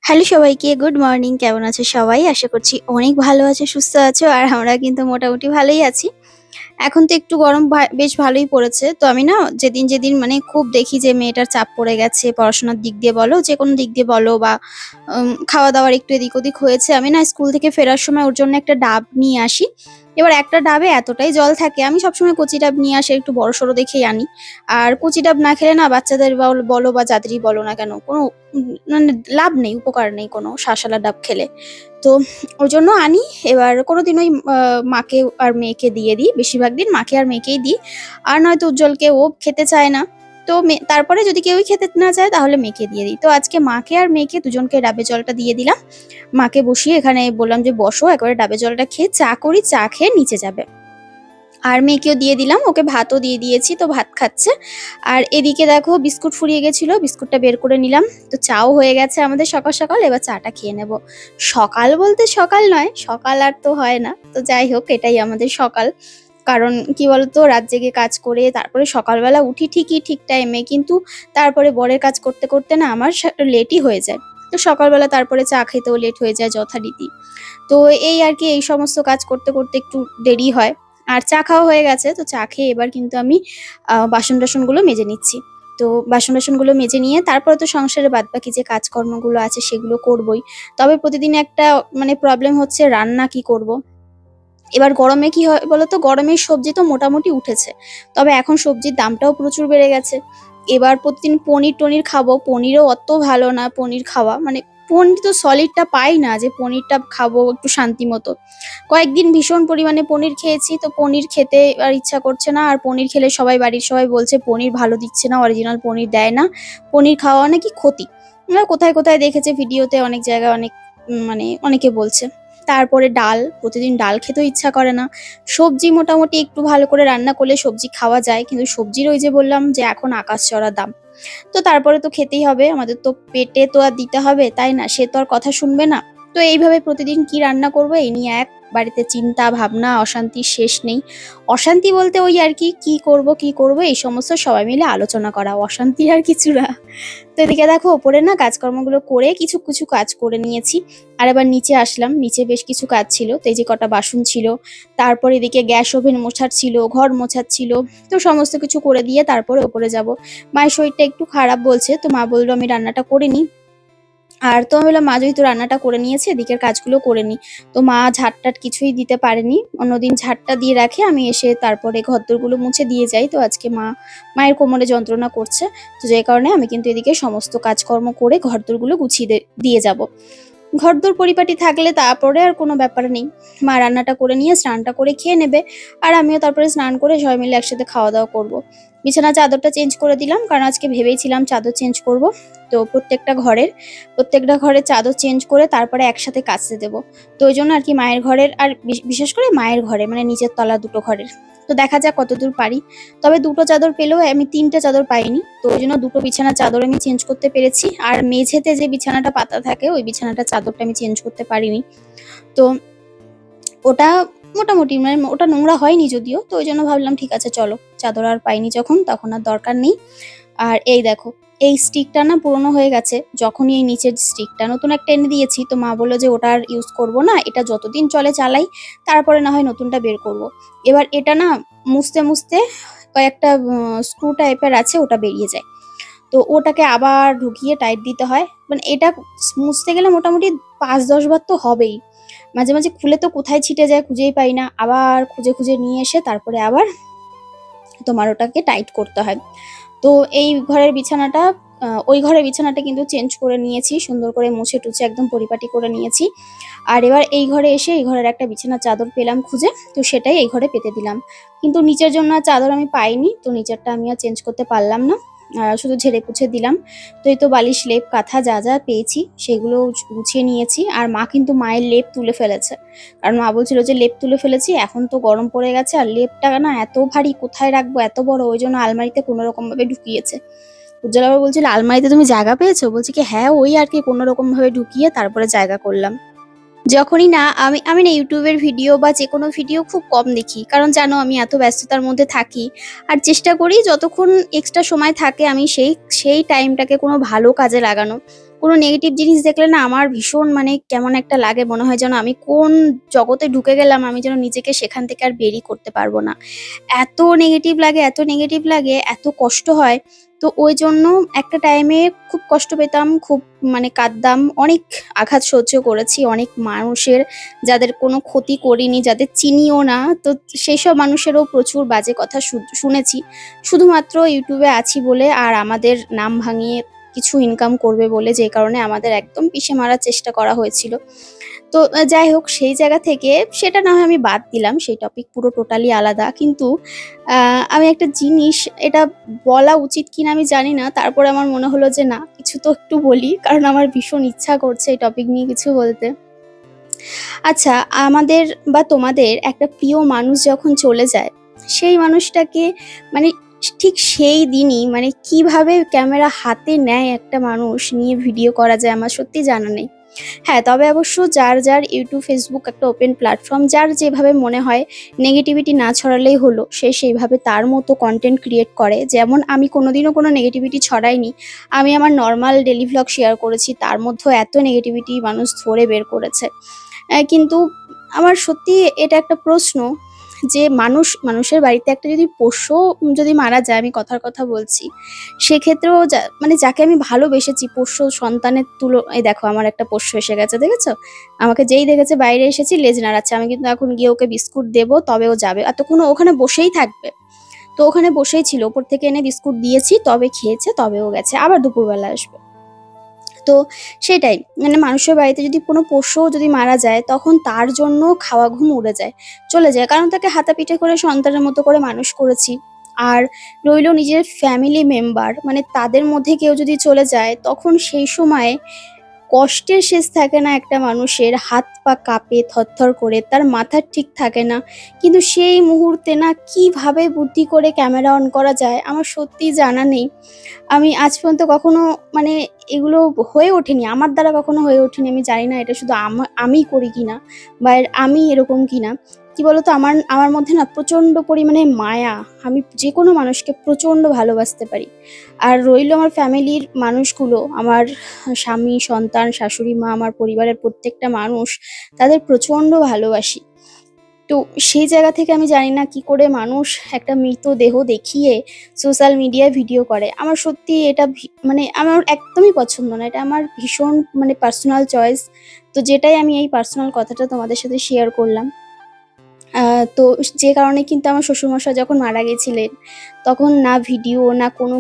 Hello সবাইকে, good morning. কেমন আছো সবাই? আশা করছি অনেক ভালো আছো, সুস্থ আছো। আর আমরা কিন্তু মোটামুটি ভালোই আছি। এখন তো একটু গরম বেশ ভালোই পড়েছে। তো আমি না যেদিন মানে খুব দেখি যে মেয়েটার চাপ পড়ে গেছে পড়াশোনার দিক দিয়ে বলো, যেকোনো দিক দিয়ে বলো বা খাওয়া-দাওয়ার একটু এদিক ওদিক হয়েছে। আমি না স্কুল থেকে ফেরার সময় ওর জন্য একটা ডাব নিয়ে আসি। এবার একটা ডাবে এতটাই জল থাকে, আমি সবসময় কচি ডাব নিয়ে আসি, একটু বড়সড় দেখেই আনি। আর কচি ডাব না খেলে না বাচ্চাদের বলো বা যাদেরই বলো না কেন কোনো মানে লাভ নেই, উপকার নেই কোনো শাঁসালা ডাব খেলে। তো ওজন্য আনি। এবার কোনোদিন ওই মাকে আর মেয়েকে দিয়ে দিই। বেশিরভাগ দিন মাকে আর মেয়েকেই দিই। আর নয়তো উজ্জ্বলকে, ও খেতে চায় না। তো তারপরে যদি কেউই খেতে না চায় তাহলে মেয়েকে দিয়ে দিই। তো আজকে মাকে আর মেয়েকে দুজনকে ডাবের জলটা দিয়ে দিলাম। মাকে বসিয়ে এখানে বললাম যে, "বসো, একবারে ডাবের জলটা খেয়ে চা করি, চা খেয়ে নিচে যাবে।" আর মেয়েকেও দিয়ে দিলাম, ওকে ভাতও দিয়ে দিয়েছি, তো ভাত খাচ্ছে। আর এদিকে দেখো বিস্কুট ফুরিয়ে গেছিল, বিস্কুটটা বের করে নিলাম। তো চাও হয়ে গেছে আমাদের সকাল সকাল, এবার চাটা খেয়ে নেব। সকাল বলতে সকাল নয়, সকাল আর তো হয় না, তো যাই হোক এটাই আমাদের সকাল। কারণ কি বলতো, রাত জেগে কাজ করে তারপরে সকালবেলা উঠি ঠিকই ঠিক টাইমে, কিন্তু তারপরে বরের কাজ করতে করতে না আমার লেটই হয়ে যায়। তো সকালবেলা তারপরে চা খেতেও লেট হয়ে যায় যথারীতি। তো এই আর কি, এই সমস্ত কাজ করতে করতে একটু দেরি হয়। আর চা খাওয়া হয়ে গেছে, তো চা খেয়ে এবার কিন্তু আমি বাসন-টাসনগুলো মেজে নিচ্ছি। তো বাসন-টাসনগুলো মেজে নিয়ে তারপরে তো সংসারের বাদবাকি যে কাজকর্মগুলো আছে সেগুলো করবই। তবে প্রতিদিন একটা মানে প্রবলেম হচ্ছে রান্না কি করব? এবার গরমে কি হয় বলতো? গরমের সবজি তো মোটামুটি উঠেছে। তবে এখন সবজির দামটাও প্রচুর বেড়ে গেছে। এবার প্রতিদিন পনির-টনির খাবো। পনিরও অত ভালো না পনির খাওয়া। মানে পনির তো সলিডটা পাই না যে পনিরটা খাবো একটু শান্তিমতো। কয়েকদিন ভীষণ পরিমাণে পনির খেয়েছি, তো পনির খেতে আর ইচ্ছা করছে না। আর পনির খেলে বাড়ির সবাই বলছে পনির ভালো দিচ্ছে না, অরিজিনাল পনির দেয় না। পনির খাওয়া নাকি ক্ষতি। কোথায় কোথায় দেখেছে ভিডিওতে, অনেক জায়গায় অনেক মানে অনেকে বলছে। তারপরে ডাল, প্রতিদিন ডাল খেতেও ইচ্ছা করে না। সবজি মোটামুটি একটু ভালো করে রান্না করলে সবজি খাওয়া যায়, কিন্তু সবজির ওই যে বললাম যে এখন আকাশছোঁয়া দাম। তো তারপরে তো খেতেই হবে, আমাদের তো পেটে তো আর দিতে হবে, তাই না? সে তো আর কথা শুনবে না। তো এইভাবে প্রতিদিন কি রান্না করবো এই নিয়ে এক বাড়িতে চিন্তা ভাবনা, অশান্তির শেষ নেই। অশান্তি বলতে ওই আর কি, কি করব কি করব এই সমস্ত সবাই মিলে আলোচনা করা, অশান্তি আর কিছু না। তো এদিকে দেখো ওপরে না কাজকর্মগুলো করে কিছু কিছু কাজ করে নিয়েছি। আর এবার নিচে আসলাম, নিচে বেশ কিছু কাজ ছিল, তো এই যে কটা বাসন ছিল, তারপর এদিকে গ্যাস ওভেন মোছার ছিল, ঘর মোছার ছিল। তো সমস্ত কিছু করে দিয়ে তারপরে ওপরে যাব। মায়ের শরীরটা একটু খারাপ বলছে, তো মা বললো আমি রান্নাটা করে নিই। আর তো আমি বললাম, মা যেহেতু রান্নাটা করে নিয়েছে এদিকের কাজগুলো করে নিই। তো মা ঝাড়-টাড় কিছুই দিতে পারেনি। অন্যদিন ঝাড়টা দিয়ে রাখে, আমি এসে তারপরে ঘরদোরগুলো মুছে দিয়ে যাই। তো আজকে মায়ের কোমরে যন্ত্রণা করছে। তো যে কারণে আমি কিন্তু এদিকে সমস্ত কাজকর্ম করে ঘরদোরগুলো গুছিয়ে দিয়ে যাব। ঘরদোর পরিপাটি থাকলে তারপরে আর কোনো ব্যাপার নেই। মা রান্নাটা করে নিয়ে স্নানটা করে খেয়ে নেবে। আর আমিও তারপরে স্নান করে সবাই মিলে একসাথে খাওয়া-দাওয়া করব। বিছানার চাদরটা চেঞ্জ করে দিলাম, কারণ আজকে ভেবেইছিলাম চাদর চেঞ্জ করব। তো প্রত্যেকটা ঘরের চাদর চেঞ্জ করে তারপরে একসাথে কাচতে দেব। তো ওইজন্য আর কি মায়ের ঘরের আর বিশেষ করে মায়ের ঘরে মানে নিচের তলা দুটো ঘরের। তো দেখা যাক কতদূর পারি। তবে ২ টো চাদর পেলেও আমি ৩ টে চাদর পাইনি। তো ওইজন্য ২ টো বিছানার চাদর আমি চেঞ্জ করতে পেরেছি। আর মেঝেতে যে বিছানাটা পাতা থাকে ওই বিছানাটার চাদরটা আমি চেঞ্জ করতে পারিনি। তো ওটা মোটামুটি মানে ওটা নোংরা হয়নি যদিও। তো ওইজন্য ভাবলাম ঠিক আছে চলো, চাদর আর পাইনি যখন তখন আর দরকার নেই। আর এই দেখো, এই স্টিকটা না পুরনো হয়ে গেছে। যখনই এই নিচের স্টিকটা নতুন একটা এনে দিয়েছি, তো মা বলল যে ওটা আর ইউজ করব না, এটা যতদিন চলে চালাই, তারপরে না হয় নতুনটা বের করব। এবার এটা না মুছতে মুছতে কয়েকটা স্ক্রু টাইপের আছে, ওটা বেরিয়ে যায়। তো ওটাকে আবার ঢুকিয়ে টাইট দিতে হয়। মানে এটা মুছতে গেলে মোটামুটি ৫-১০ বার তো হবেই। মাঝে মাঝে খুলে তো কোথায় ছিটে যায় খুঁজেই পাই না। আবার খুঁজে খুঁজে নিয়ে এসে তারপরে আবার তোমার ওটাকে টাইট করতে হয়। তো এই ঘরের বিছানাটা ওই ঘরের বিছানাটা কিন্তু চেঞ্জ করে নিয়েছি। সুন্দর করে মুছে-টুছে একদম পরিপাটি করে নিয়েছি। আর এবার এই ঘরে এসে এই ঘরের একটা বিছানার চাদর পেলাম খুঁজে। তো সেটাই এই ঘরে পেতে দিলাম। কিন্তু নিচের জন্য আর চাদর আমি পাইনি। তো নিচেরটা আমি আর চেঞ্জ করতে পারলাম না। শুধু ঝেড়ে পুছে দিলাম। তো এই তো বালিশ, লেপ, কাঁথা যা যা পেয়েছি সেগুলো গুছিয়ে নিয়েছি। আর মা কিন্তু মায়ের লেপ তুলে ফেলেছে। কারণ মা বলছিল যে লেপ তুলে ফেলেছি, এখন তো গরম পড়ে গেছে আর লেপটা না এত ভারী, কোথায় রাখবো এত বড়, ওই জন্য আলমারিতে কোনো রকম ভাবে ঢুকিয়েছে। উজ্জ্বল আবার বলছিল আলমারিতে তুমি জায়গা পেয়েছো? বলছি কি হ্যাঁ, ওই আর কি কোনো রকম ভাবে ঢুকিয়ে তারপরে জায়গা করলাম। যখনই না আমি আমি না ইউটিউবের ভিডিও বা যেকোনো ভিডিও খুব কম দেখি, কারণ জানো আমি এত ব্যস্ততার মধ্যে থাকি। আর চেষ্টা করি যতক্ষণ এক্সট্রা সময় থাকে আমি সেই সেই টাইমটাকে কোনো ভালো কাজে লাগানো, কোনো নেগেটিভ জিনিস দেখলে না আমার ভীষণ মানে কেমন একটা লাগে, মনে হয় যেন আমি কোন জগতে ঢুকে গেলাম, আমি যেন নিজেকে সেখান থেকে আর বেরিয়ে করতে পারবো না। এত নেগেটিভ লাগে, এত নেগেটিভ লাগে, এত কষ্ট হয়। তো ওই জন্য একটা টাইমে খুব কষ্ট পেতাম, খুব মানে কাঁদতাম, অনেক আঘাত সহ্য করেছি অনেক মানুষের, যাদের কোনো ক্ষতি করিনি, যাদের চিনিও না। তো সেই সব মানুষেরও প্রচুর বাজে কথা শুনেছি, শুধুমাত্র ইউটিউবে আছি বলে আর আমাদের নাম ভাঙিয়ে কিছু ইনকাম করবে বলে, যে কারণে আমাদের একদম পিষে মারার চেষ্টা করা হয়েছিল। তো যাই হোক, সেই জায়গা থেকে সেটা না হয় আমি বাদ দিলাম, সেই টপিক পুরো টোটালি আলাদা। কিন্তু আমি একটা জিনিস, এটা বলা উচিত কিনা আমি জানি না, তারপরে আমার মনে হলো যে না, কিছু তো একটু বলি, কারণ আমার ভীষণ ইচ্ছা করছে এই টপিক নিয়ে কিছু বলতে। আচ্ছা, আমাদের বা তোমাদের একটা প্রিয় মানুষ যখন চলে যায়, সেই মানুষটাকে মানে ঠিক সেই দিনই মানে কিভাবে ক্যামেরা হাতে নেয় একটা মানুষ, নিয়ে ভিডিও করা যায় আমার সত্যি জানা নেই। হ্যাঁ, তবে অবশ্য যার যার ইউটিউব, ফেসবুক একটা ওপেন প্ল্যাটফর্ম, যার যেভাবে মনে হয় নেগেটিভিটি না ছড়ালেই হলো, সে সেইভাবে তার মতো কন্টেন্ট ক্রিয়েট করে। যেমন আমি কোনোদিনও কোনো নেগেটিভিটি ছড়াইনি, আমি আমার নর্মাল ডেলি ভ্লগ শেয়ার করেছি, তার মধ্যেও এত নেগেটিভিটি মানুষ ধরে বের করেছে। কিন্তু আমার সত্যি এটা একটা প্রশ্ন, যে মানুষের বাড়িতে একটা যদি পোষ্য যদি মারা যায়, আমি কথার কথা বলছি, সেক্ষেত্রেও মানে যাকে আমি ভালোবেসেছি, পোষ্য সন্তানের এই দেখো আমার একটা পোষ্য এসে গেছে, দেখেছো? আমাকে যেই দেখেছে বাইরে এসেছি লেজ নাড়াচ্ছে, আমি কিন্তু এখন গিয়ে ওকে বিস্কুট দেবো তবে ও যাবে, এতক্ষণ ও ওখানে বসেই থাকবে। তো ওখানে বসেই ছিল, ওপর থেকে এনে বিস্কুট দিয়েছি, তবে খেয়েছে, তবে ও গেছে, আবার দুপুরবেলা আসবে। তো সেটাই, মানে মানুষের বাড়িতে যদি কোনো পশুও যদি মারা যায়, তখন তার জন্য খাওয়া ঘুম উড়ে যায়, চলে যায়, কারণ তাকে হাতে পিঠে করে সন্তানের মতো করে মানুষ করেছি। আর রইল নিজের ফ্যামিলি মেম্বার, মানে তাদের মধ্যে কেউ যদি চলে যায়, তখন সেই সময় কষ্টের শেষ থাকে না একটা মানুষের, হাত পা কাঁপে থরথর করে, তার মাথা ঠিক থাকে না। কিন্তু সেই মুহূর্তে না কিভাবে বুদ্ধি করে ক্যামেরা অন করা যায় আমার সত্যিই জানা নেই। আমি আজ পর্যন্ত কখনো মানে এগুলো হয়ে ওঠেনি, আমার দ্বারা কখনো হয়ে ওঠেনি। আমি জানি না এটা শুধু আমিই করি কিনা, বা আমি এরকম কিনা। কি বলতো, আমার আমার মধ্যে না প্রচন্ড পরিমাণে মায়া, আমি যে কোনো মানুষকে প্রচন্ড ভালোবাসতে পারি। আর রইল আমার ফ্যামিলির মানুষগুলো, আমার স্বামী, সন্তান, শাশুড়ি মা, আমার পরিবারের প্রত্যেকটা মানুষ, তাদের প্রচন্ড ভালোবাসি। তো সেই জায়গা থেকে আমি জানি না কি করে মানুষ একটা মৃতদেহ দেখিয়ে সোশ্যাল মিডিয়ায় ভিডিও করে। আমার সত্যি এটা মানে আমার একদমই পছন্দ না। এটা আমার ভীষণ মানে পার্সোনাল চয়েস। তো যেটাই, আমি এই পার্সোনাল কথাটা তোমাদের সাথে শেয়ার করলাম। তো যে কারণে কিন্তু আমার শ্বশুরমশাই যখন মারা গেছিলেন, তখন না ভিডিও, না কোনো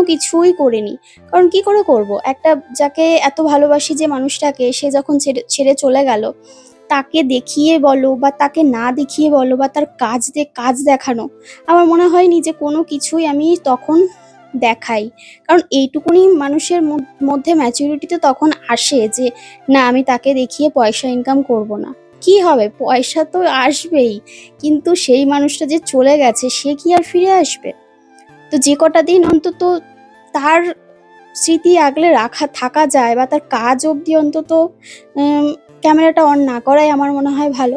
কিছুই করিনি। কারণ কি করে করব? একটা যাকে এত ভালোবাসি, যে মানুষটাকে, সে যখন ছেড়ে চলে গেল, তাকে দেখিয়ে বলো বা তাকে না দেখিয়ে বলো, বা তার কাজ দেখানো, আমার মনে হয়নি যে কোনো কিছুই আমি তখন দেখাই। কারণ এইটুকুনি মানুষের মধ্যে ম্যাচুরিটি তো তখন আসে, যে না, আমি তাকে দেখিয়ে পয়সা ইনকাম করব না। কি হবে? পয়সা তো আসবেই, কিন্তু সেই মানুষটা যে চলে গেছে, সে কি আর ফিরে আসবে? তো যে কটা দিন অন্তত তার স্মৃতি আগলে থাকা যায়, বা তার কাজ অবধি অন্তত ক্যামেরাটা অন না করাই আমার মনে হয় ভালো।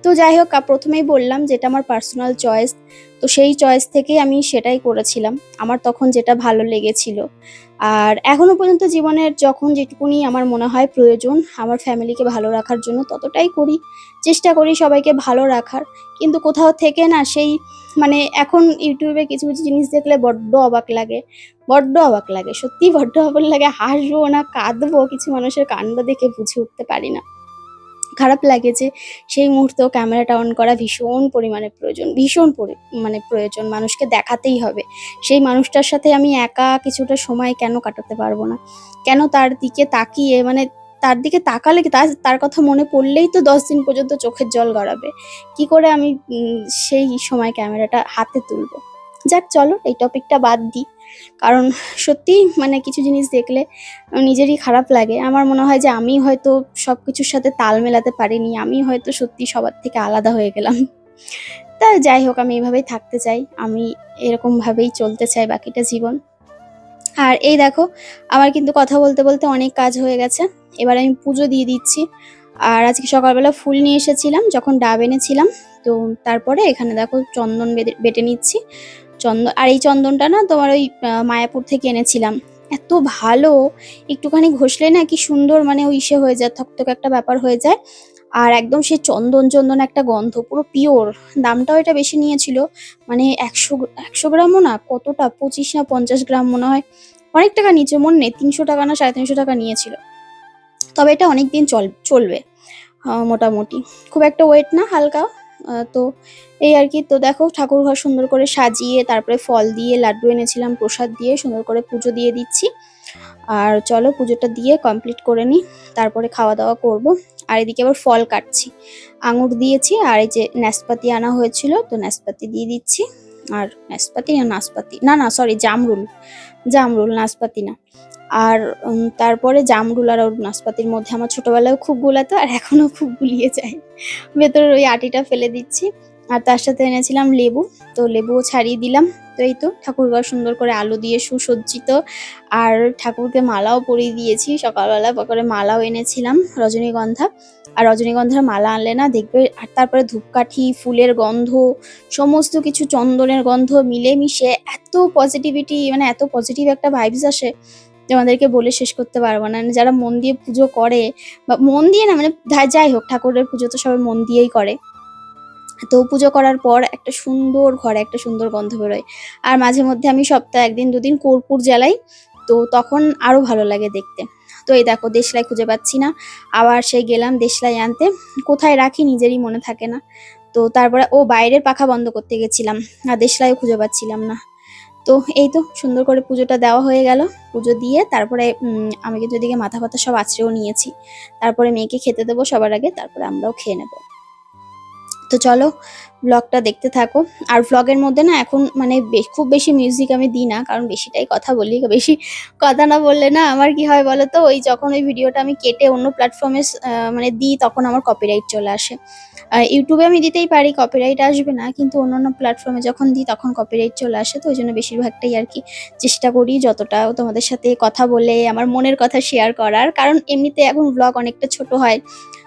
তো যাই হোক, প্রথমেই বললাম যেটা আমার পার্সোনাল চয়েস, তো সেই চয়েস থেকেই আমি সেটাই করেছিলাম, আমার তখন যেটা ভালো লেগেছিল। আর এখনো পর্যন্ত জীবনের যখন যেটুকুনি আমার মনে হয় প্রয়োজন আমার ফ্যামিলিকে ভালো রাখার জন্য, ততটাই করি, চেষ্টা করি সবাইকে ভালো রাখার। কিন্তু কোথাও থেকে না সেই মানে এখন ইউটিউবে কিছু কিছু জিনিস দেখলে বড্ড অবাক লাগে, বড্ড অবাক লাগে, সত্যিই বড্ড অবাক লাগে। হাসবো না কাঁদবো কিছু মানুষের কাণ্ড দেখে বুঝে উঠতে পারি না। খারাপ লাগে যে সেই মুহূর্তেও ক্যামেরাটা অন করা ভীষণ পরিমাণে প্রয়োজন, মানে প্রয়োজন, মানুষকে দেখাতেই হবে। সেই মানুষটার সাথে আমি একা কিছুটা সময় কেন কাটাতে পারবো না? কেন তার দিকে তাকিয়ে মানে তার দিকে তাকালে কি তার কথা মনে পড়লেই তো ১০ দিন পর্যন্ত চোখের জল গড়াবে। কি করে আমি সেই সময় ক্যামেরাটা হাতে তুলবো? যাক, চলো এই টপিকটা বাদ দিই। কারণ সত্যিই মানে কিছু জিনিস দেখলে নিজেরই খারাপ লাগে। আমার মনে হয় যে আমি হয়তো সবকিছুর সাথে তাল মেলাতে পারিনি। আমি হয়তো সত্যি সবার থেকে আলাদা হয়ে গেলাম। তা যাই হোক, আমি এভাবেই থাকতে চাই। আমি এরকমভাবেই চলতে চাই বাকিটা জীবন। আর এই দেখো, আমার কিন্তু কথা বলতে বলতে অনেক কাজ হয়ে গেছে। এবার আমি পুজো দিয়ে দিচ্ছি। আর আজকে সকালবেলা ফুল নিয়ে এসেছিলাম যখন ডাব এনেছিলাম। তো তারপরে এখানে দেখো চন্দন বেটে নিচ্ছি। আর এই চন্দনটা না তোমার ওই মায়াপুর থেকে এনেছিলাম। এত ভালো, একটুখানি ঘষলে না কি সুন্দর মানে ওই ইসে হয়ে যায়, থকথকে একটা ব্যাপার হয়ে যায়। আর একদম সেই চন্দন চন্দন একটা গন্ধ, পুরো পিওর। দামটাও এটা বেশি নিয়েছিল, মানে ১০০ গ্রামও না, কতটা ২৫ না ৫০ গ্রাম মনে হয়, অনেক টাকা নিয়েছে, মনে নেই ৩০০ টাকা না ৩৫০ টাকা নিয়েছিল। তবে এটা অনেকদিন চলবে মোটামুটি, খুব একটা ওয়েট না, হালকা। তো এই আর কি। তো দেখো ঠাকুর ঘর সুন্দর করে সাজিয়ে, তারপরে ফল দিয়ে, লাড্ডু এনেছিলাম, প্রসাদ দিয়ে সুন্দর করে পুজো দিয়ে দিচ্ছি। আর চলো পুজোটা দিয়ে কমপ্লিট করে নিই, তারপরে খাওয়া দাওয়া করব। আর এদিকে আবার ফল কাটছি, আঙুর দিয়েছি, আর এই যে নাশপাতি আনা হয়েছিল, তো নাশপাতি দিয়ে দিচ্ছি। আর নাশপাতি না, না সরি, জামরুল, জামরুল, নাশপাতি না। আর তারপরে জামরুল আর ওর নাশপাতির মধ্যে আমার ছোটবেলায় খুব গুলাতো, আর এখনো খুব গুলিয়ে যায়, ভেতরের ওই আটিটা ফেলে দিচ্ছি। আর তার সাথে এনেছিলাম লেবু, তো লেবুও ছাড়িয়ে দিলাম। তো এই তো ঠাকুরঘর সুন্দর করে আলো দিয়ে সুসজ্জিত। আর ঠাকুরকে মালাও পরিয়ে দিয়েছি, সকালবেলা করে মালাও এনেছিলাম রজনীগন্ধা। আর রজনীগন্ধার মালা আনলে না দেখবে, আর তারপরে ধূপকাঠি, ফুলের গন্ধ, সমস্ত কিছু, চন্দনের গন্ধ মিলেমিশে এত পজিটিভিটি, মানে এত পজিটিভ একটা ভাইবস আসে যে আমাদেরকে বলে শেষ করতে পারবো না। মানে যারা মন দিয়ে পুজো করে, বা মন দিয়ে না, মানে যাই হোক, ঠাকুরের পুজো তো সবাই মন দিয়েই করে। তো পুজো করার পর একটা সুন্দর ঘরে একটা সুন্দর গন্ধ বেরোয়। আর মাঝে মধ্যে আমি সপ্তাহে ১ দিন ২ দিন কর্পূর জ্বালাই, তো তখন আরো ভালো লাগে দেখতে। তো এই দেখো দেশলাই খুঁজে পাচ্ছি না, আবার সেই গেলাম দেশলাই আনতে, কোথায় রাখি নিজেরই মনে থাকে না। তো তারপরে বাইরের পাখা বন্ধ করতে গেছিলাম, আর দেশলাইও খুঁজে পাচ্ছিলাম না। তো এই তো সুন্দর করে পুজোটা দেওয়া হয়ে গেল। পুজো দিয়ে তারপরে আমি কিন্তু এদিকে মাথা ফাতা সব আঁচড়েও নিয়েছি। তারপরে মেয়েকে খেতে দেবো সবার আগে, তারপরে আমরাও খেয়ে নেবো। তো চলো ব্লগটা দেখতে থাকো। আর ব্লগের মধ্যে না এখন মানে খুব বেশি মিউজিক আমি দিই না, কারণ বেশিটাই কথা বলি, বেশি কথা না বললে না আমার কি হয় বলো তো, ওই যখন ওই ভিডিওটা আমি কেটে অন্য প্ল্যাটফর্মে মানে দিই, তখন আমার কপিরাইট চলে আসে। ইউটিউবে আমি দিতেই পারি, কপিরাইট আসবে না, কিন্তু অন্যান্য প্ল্যাটফর্মে যখন দিই তখন কপিরাইট চলে আসে। তো ওই জন্য বেশিরভাগটাই আর কি চেষ্টা করি যতটা তোমাদের সাথে কথা বলে আমার মনের কথা শেয়ার করার, কারণ এমনিতে এখন ব্লগ অনেকটা ছোট হয়,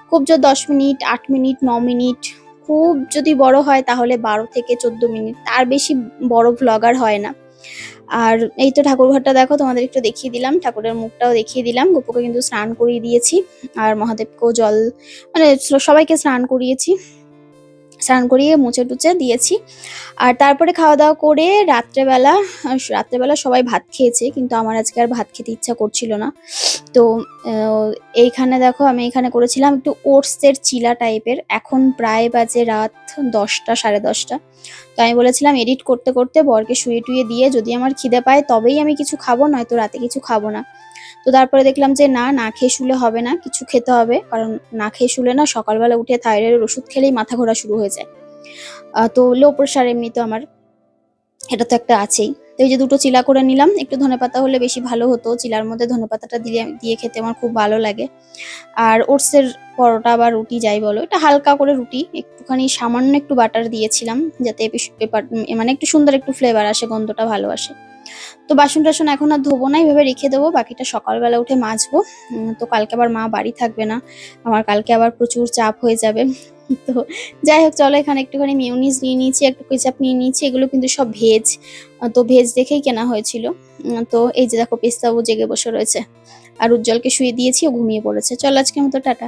খুব জোর ১০ মিনিট, ৮ মিনিট, ৯ মিনিট, খুব যদি বড় হয় তাহলে ১২ থেকে ১৪ মিনিট, তার বেশি বড় ভ্লগার হয় না। আর এই তো ঠাকুরঘরটা দেখো, তোমাদের একটু দেখিয়ে দিলাম, ঠাকুরের মুখটাও দেখিয়ে দিলাম। গপুকে কিন্তু স্নান করিয়ে দিয়েছি, আর মহাদেবকেও জল, মানে সবাইকে স্নান করিয়েছি, স্নান করিয়ে মুছে টুচে দিয়েছি। আর তারপরে খাওয়া দাওয়া করে রাত্রেবেলা সবাই ভাত খেয়েছে, কিন্তু আমার আজকে আর ভাত খেতে ইচ্ছা করছিল না। তো এইখানে দেখো আমি এখানে করেছিলাম একটু ওটসের চিলা টাইপের। এখন প্রায় বাজে রাত ১০টা, সাড়ে ১০টা। তো আমি বলেছিলাম এডিট করতে করতে বরকে শুয়ে টুয়ে দিয়ে যদি আমার খিদে পায় তবেই আমি কিছু খাবো, নয়তো রাতে কিছু খাবো না। তো তারপরে দেখলাম যে না খেয়ে শুলে হবে না, কিছু খেতে হবে, কারণ না খেয়ে শুলে না সকালবেলা উঠে থাইরয়েডের ওষুধ খেলেই মাথা ঘোরা শুরু হয়ে যায়। তো লো প্রেশার এমনি তো আমার, এটা তো একটা আছেই। তো এই যে ২টো চিলা করে নিলাম, একটু ধনেপাতা হলে বেশি ভালো হতো, চিলার মধ্যে ধনেপাতাটা দিয়ে খেতে আমার খুব ভালো লাগে। আর ওটসের পরোটা বা রুটি যাই বলো, এটা হালকা করে রুটি, একটুখানি সামান্য একটু বাটার দিয়েছিলাম, যাতে পেপার মানে একটু সুন্দর একটু ফ্লেভার আসে, গন্ধটা ভালো আসে। তো বাসন টাসন এখন আর ধোবো না, এইভাবে রেখে দেবো, বাকিটা সকালবেলা উঠে মাজবো। তো কালকে আবার মা বাড়ি থাকবে না, আমার কালকে আবার প্রচুর চাপ হয়ে যাবে। তো যাই হোক চলো, এখানে একটুখানি মিউনিস নিয়ে নিয়েছি, একটু কেচাপ নিয়ে নিয়েছি, এগুলো কিন্তু সব ভেজ, তো ভেজ দেখেই কেনা হয়েছিল। তো এই যে দেখো পেস্তাবু জেগে বসে রয়েছে, আর উজ্জ্বলকে শুয়ে দিয়েছি, ও ঘুমিয়ে পড়েছে। চলো আজকের মতো টাটা।